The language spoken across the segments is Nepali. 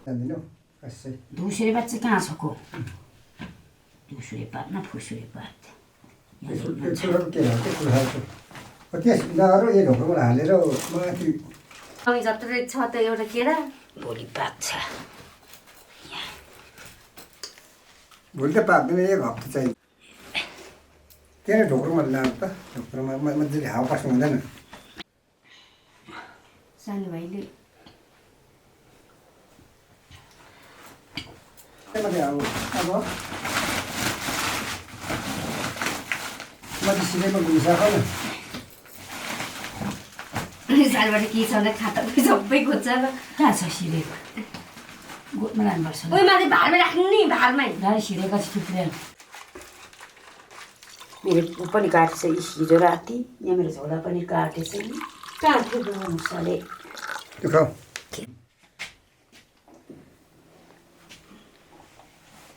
जान्दिनौ कसै धुसुरे पात चाहिँ कहाँ छको धुसुरे पात न फुसुरे पात छोरो के हो त्यो कुराको त्यस नगर यो ढोकामा हालेर माथि अनि जत्रै छ त एउटा केरा भोलि पाक्छ भोलि त पाक्दैन एक हप्ता चाहियो त्यहाँ ढोक्रोमा लानु त ढोक्रोमा मजाले हावा पस्नु हुँदैन सानो भाइले अब म सिलेमा घुमिसक्यो सालबाट के छ भने खाता पनि सबै खोज्छ कहाँ छ सिरेको गोठमा लानुपर्छ ओइ माथि भारमा राख्नु नि भारमै गाडी सिरेको चाहिँ थुप्रै मेरो पनि काटेछ हिजो राति यहाँ मेरो झोला पनि काटेछ नि कहाँ थियो मुसाले त्यो खाऊ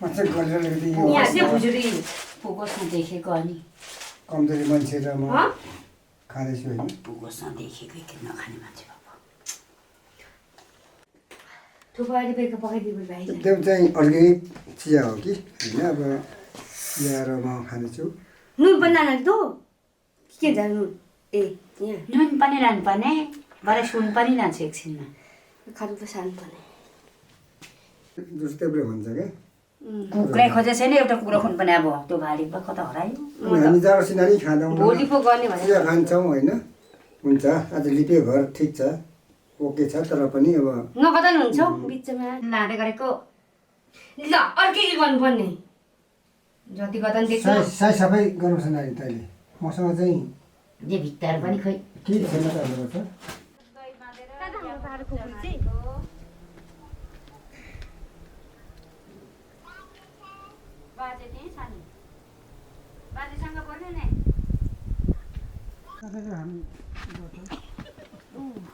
मात्रै गरेर अलिकति यहाँ चाहिँ भुजुरी पुगोसमा देखेको अनि कमजोरी मान्छे र म खाँदैछु होइन पुगोसमा देखेकै कि नखाने मान्छे भएको थुप्रो अहिले बेलुका पकाइदिनु भाइ त्यो चाहिँ अर्ग्यानिक चिया हो कि होइन अब ल्याएर म खानेछु नुन पनि लानु त के जानु नुन ए यहाँ नुन पनि लानुपर्ने भरे सुन पनि लान्छु एकछिनमा खानु त सानो पर्ने जस्तै भन्छ क्या कुखुरा खोजेको छैन एउटा कुखुरा खुन पनि अब त्यो भारी कता हरायो हामी जाडो सिनारी खाँदैनौँ भोलि पो गर्ने भने चिया खान्छौँ होइन हुन्छ आज लिप्यो घर ठिक छ ओके छ तर पनि अब नकता हुन्छ बिचमा लाँदै गरेको ल अर्कै के गर्नुपर्ने जति गर्दा नि देख्छ साई सफाइ गर्नुपर्छ नानी तैँले मसँग चाहिँ यो भित्ताहरू पनि खोइ केही छैन त हाल्नुपर्छ बाजे त्यही छ नि बाजेसँग बोल्नु नि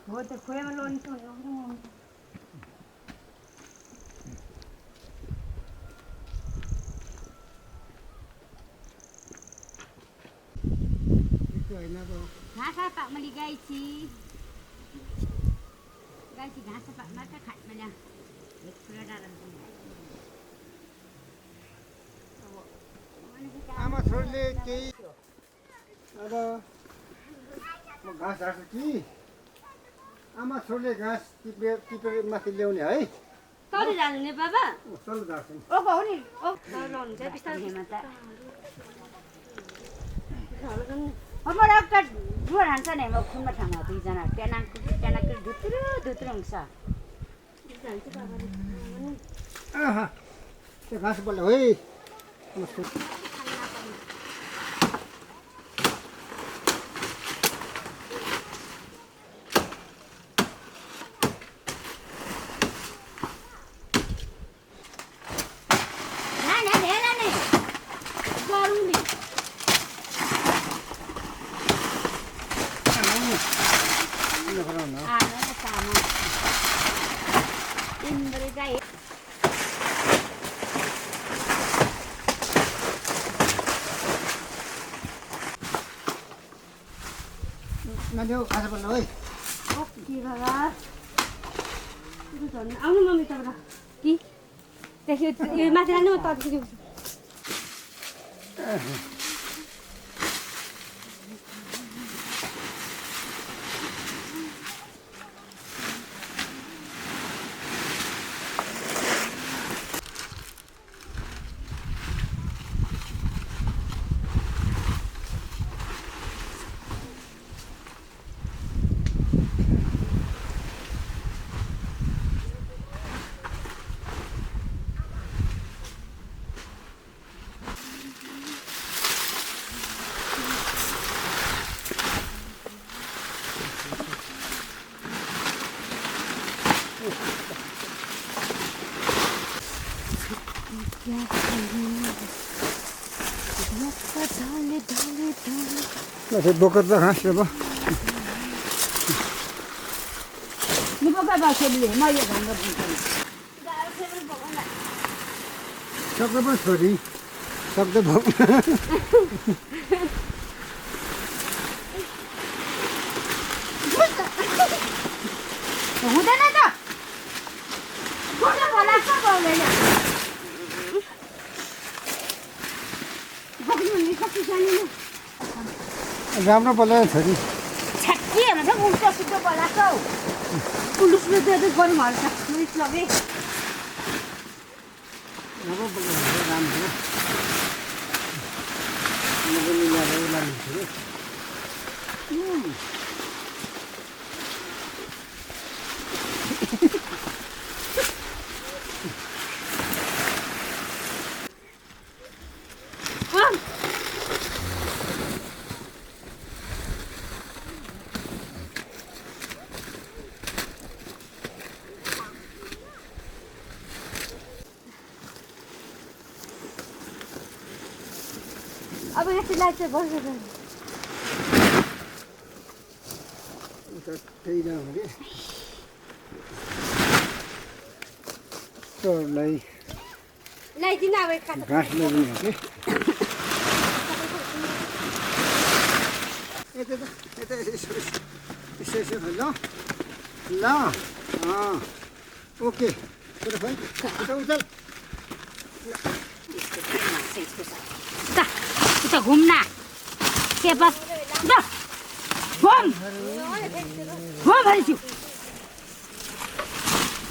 हो त खोयामा लोन छ घाँस पाक्मली गाईची घाँस पाक्मात्र खाट मला एक कुरा डाँडा आमा छोरीले केही अब म घाँस हाल्छु कि आमा छोरीले घाँस टिपेर माथि ल्याउने है कहिले जानु नि बाबा चल्नु जान्छौँ ओ हो नि ओ लाउनु चाहिँ बिस्तारै म एउटा डुवर हान्छ नि म खुनमा ठाउँमा दुईजना ट्यानाको धुत्रो धुत्रो हुन्छ त्यो घाँस बोल्यो है नानी घाँस बोल्नु है ओके बाबा आउनु मम्मी तपाईँलाई कि त्यहाँ यो माथि लानु त बोकर त घाँस अब सक्दै पनि छोरी सक्दै भयो हुँदैन त राम्रो बोलायो छोरी छ्याक्की भन्छ उल्टो सिधो बोलाएको उल्टो सिधो त्यो गर्नु भन्छ लुइस लगे राम्रो बोलायो राम्रो मिलाएर लानु अब यसलाई चाहिँ बसेर त्यही न अरे तँलाई ल्याइदिनु अब एक घाँस ल्याइदिनु हो कि यता यसो ल ल ओके उता उता उता घुम्न के बस घुम घुम भनेछु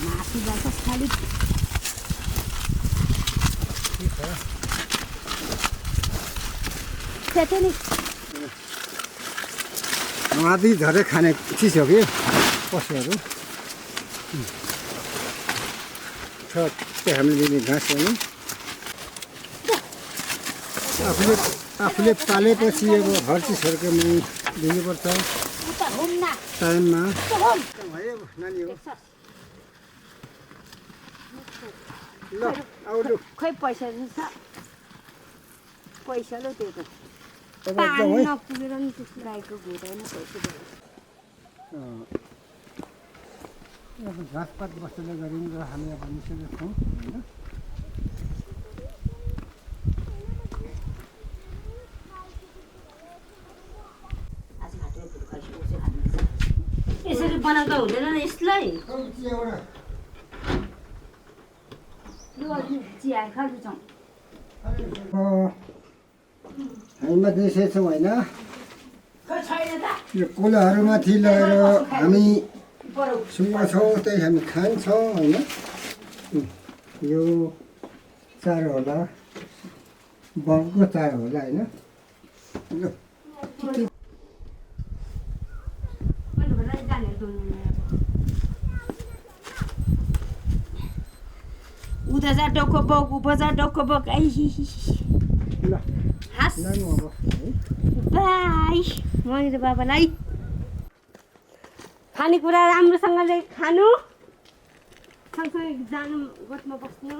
माथि जान्छ खालि त्यति नि माथि झरे खाने चिज हो कि पशुहरू छ त्यो हामीले दिने घाँस हो नि आफूले पालेपछि अब हर चिजहरूको दिनुपर्छ उता घुम्न टाइममा घुम भयो नानी हो ल आउनु खै पैसा छ पैसा ल त्यो त तपाईँ पानी है नपुगेर नि त्यस्तो गाईको घुँदैन पैसा अब घाँसपात बस्दै गऱ्यौँ र हामी अब निस्केका छौँ होइन यसरी बनाउँदा हुँदैन नि यसलाई चिया खालि जाउँ हामी माथि छौँ होइन यो कोलाहरूमाथि लगेर हामी सुँग्छौँ त्यही हामी खान्छौँ होइन यो चारो होला बनको चारो होला होइन ल उता जा डोको बोक उभो जा डोको बोक आई ल हाँस लानु अब है बाई मनिर बाबालाई खानेकुरा राम्रोसँगले खानु सँगसँगै जानु गोठमा बस्नु